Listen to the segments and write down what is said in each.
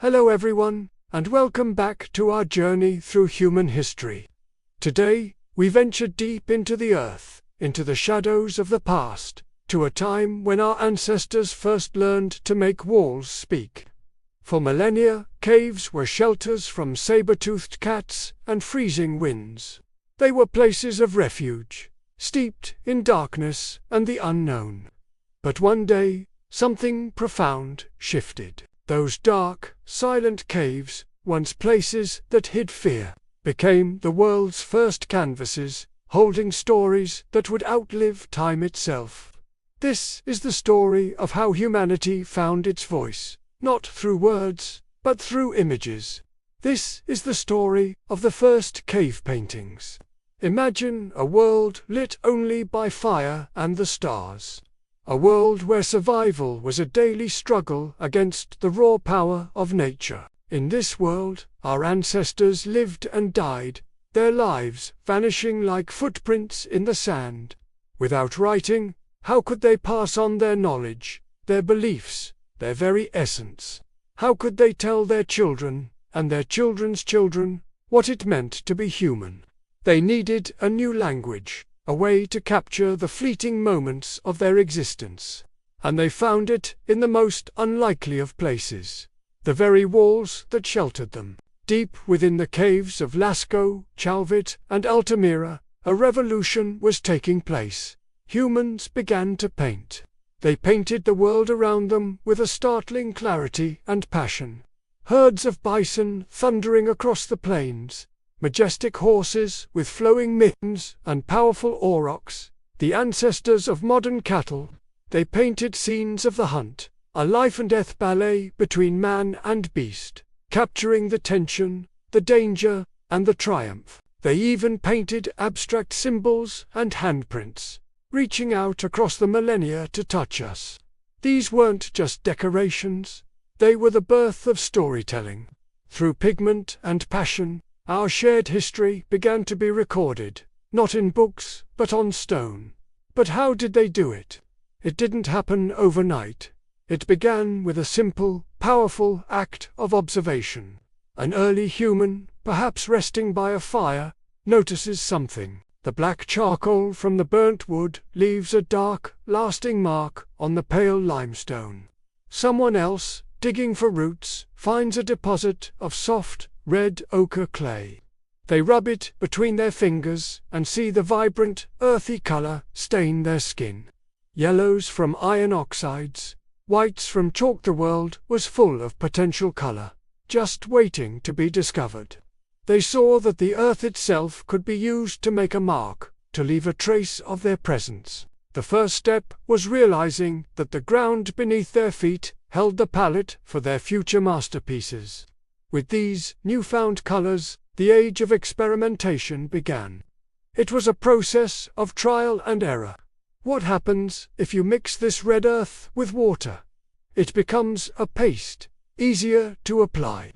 Hello everyone, and welcome back to our journey through human history. Today, we venture deep into the earth, into the shadows of the past, to a time when our ancestors first learned to make walls speak. For millennia, caves were shelters from saber-toothed cats and freezing winds. They were places of refuge, steeped in darkness and the unknown. But one day, something profound shifted. Those dark, silent caves, once places that hid fear, became the world's first canvases, holding stories that would outlive time itself. This is the story of how humanity found its voice, not through words, but through images. This is the story of the first cave paintings. Imagine a world lit only by fire and the stars. A world where survival was a daily struggle against the raw power of nature. In this world, our ancestors lived and died, their lives vanishing like footprints in the sand. Without writing, how could they pass on their knowledge, their beliefs, their very essence? How could they tell their children, and their children's children, what it meant to be human? They needed a new language, a way to capture the fleeting moments of their existence. And they found it in the most unlikely of places. The very walls that sheltered them. Deep within the caves of Lascaux, Chalvit, and Altamira, a revolution was taking place. Humans began to paint. They painted the world around them with a startling clarity and passion. Herds of bison thundering across the plains, majestic horses with flowing mittens and powerful aurochs, the ancestors of modern cattle. They painted scenes of the hunt, a life-and-death ballet between man and beast, capturing the tension, the danger, and the triumph. They even painted abstract symbols and handprints, reaching out across the millennia to touch us. These weren't just decorations, they were the birth of storytelling. Through pigment and passion, our shared history began to be recorded, not in books, but on stone. But how did they do it? It didn't happen overnight. It began with a simple, powerful act of observation. An early human, perhaps resting by a fire, notices something. The black charcoal from the burnt wood leaves a dark, lasting mark on the pale limestone. Someone else, digging for roots, finds a deposit of soft, red ochre clay. They rub it between their fingers and see the vibrant, earthy color stain their skin. Yellows from iron oxides, whites from chalk. The world was full of potential color, just waiting to be discovered. They saw that the earth itself could be used to make a mark, to leave a trace of their presence. The first step was realizing that the ground beneath their feet held the palette for their future masterpieces. With these newfound colors, the age of experimentation began. It was a process of trial and error. What happens if you mix this red earth with water? It becomes a paste, easier to apply.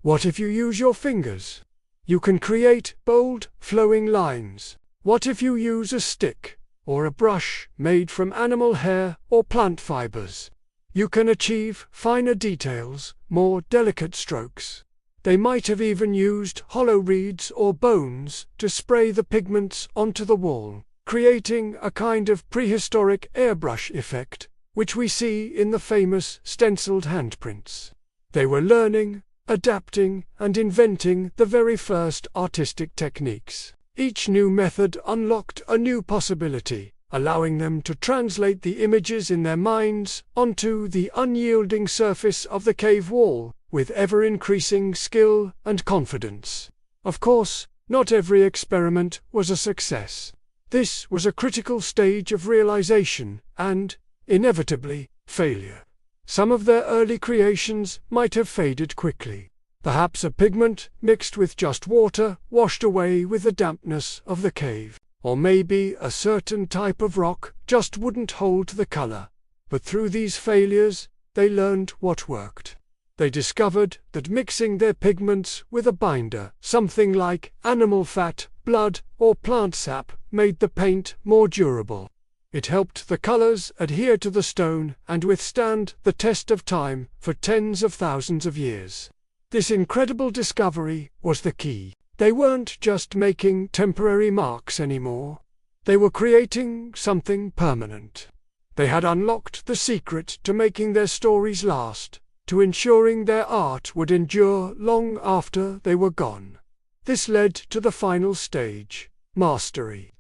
What if you use your fingers? You can create bold, flowing lines. What if you use a stick, or a brush made from animal hair or plant fibers? You can achieve finer details, more delicate strokes. They might have even used hollow reeds or bones to spray the pigments onto the wall, creating a kind of prehistoric airbrush effect, which we see in the famous stenciled handprints. They were learning, adapting, and inventing the very first artistic techniques. Each new method unlocked a new possibility, allowing them to translate the images in their minds onto the unyielding surface of the cave wall, with ever-increasing skill and confidence. Of course, not every experiment was a success. This was a critical stage of realization and, inevitably, failure. Some of their early creations might have faded quickly. Perhaps a pigment mixed with just water washed away with the dampness of the cave. Or maybe a certain type of rock just wouldn't hold the color. But through these failures, they learned what worked. They discovered that mixing their pigments with a binder, something like animal fat, blood, or plant sap, made the paint more durable. It helped the colors adhere to the stone and withstand the test of time for tens of thousands of years. This incredible discovery was the key. They weren't just making temporary marks anymore. They were creating something permanent. They had unlocked the secret to making their stories last, to ensuring their art would endure long after they were gone. This led to the final stage, mastery.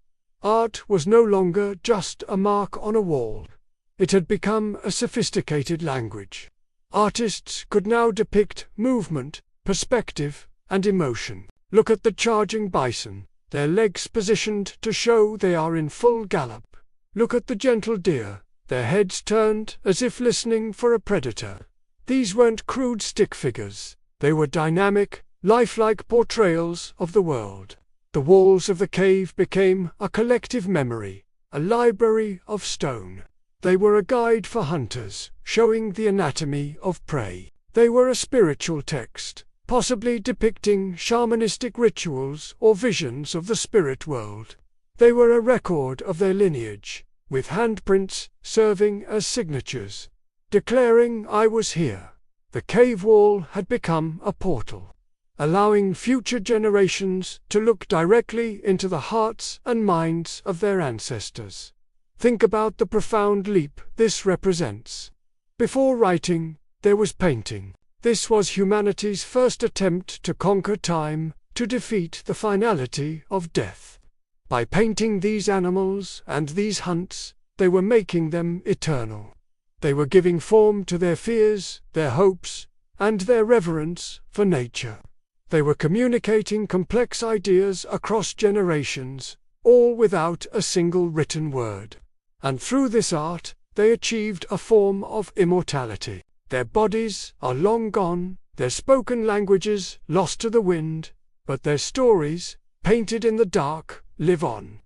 Art was no longer just a mark on a wall. It had become a sophisticated language. Artists could now depict movement, perspective, and emotion. Look at the charging bison, their legs positioned to show they are in full gallop. Look at the gentle deer, their heads turned as if listening for a predator. These weren't crude stick figures. They were dynamic, lifelike portrayals of the world. The walls of the cave became a collective memory, a library of stone. They were a guide for hunters, showing the anatomy of prey. They were a spiritual text, possibly depicting shamanistic rituals or visions of the spirit world. They were a record of their lineage, with handprints serving as signatures, declaring I was here. The cave wall had become a portal, allowing future generations to look directly into the hearts and minds of their ancestors. Think about the profound leap this represents. Before writing, there was painting. This was humanity's first attempt to conquer time, to defeat the finality of death. By painting these animals and these hunts, they were making them eternal. They were giving form to their fears, their hopes, and their reverence for nature. They were communicating complex ideas across generations, all without a single written word. And through this art, they achieved a form of immortality. Their bodies are long gone, their spoken languages lost to the wind, but their stories, painted in the dark, live on.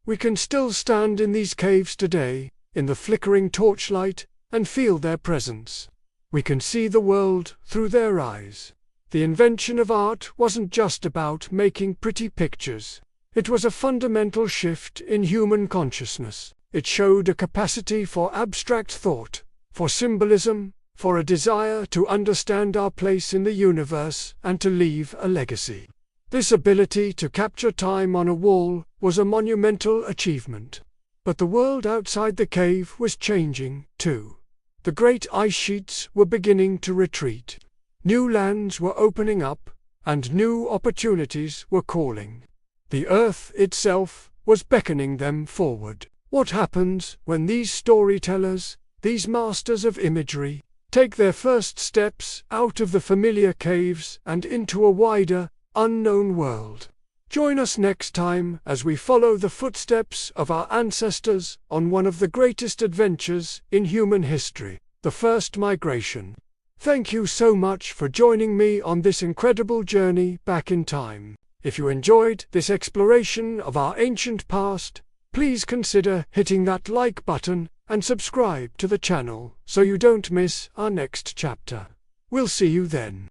We can still stand in these caves today, in the flickering torchlight, and feel their presence. We can see the world through their eyes. The invention of art wasn't just about making pretty pictures. It was a fundamental shift in human consciousness. It showed a capacity for abstract thought, for symbolism, for a desire to understand our place in the universe and to leave a legacy. This ability to capture time on a wall was a monumental achievement. But the world outside the cave was changing, too. The great ice sheets were beginning to retreat. New lands were opening up, and new opportunities were calling. The earth itself was beckoning them forward. What happens when these storytellers, these masters of imagery, take their first steps out of the familiar caves and into a wider, unknown world? Join us next time as we follow the footsteps of our ancestors on one of the greatest adventures in human history, the first migration. Thank you so much for joining me on this incredible journey back in time. If you enjoyed this exploration of our ancient past, please consider hitting that like button and subscribe to the channel so you don't miss our next chapter. We'll see you then.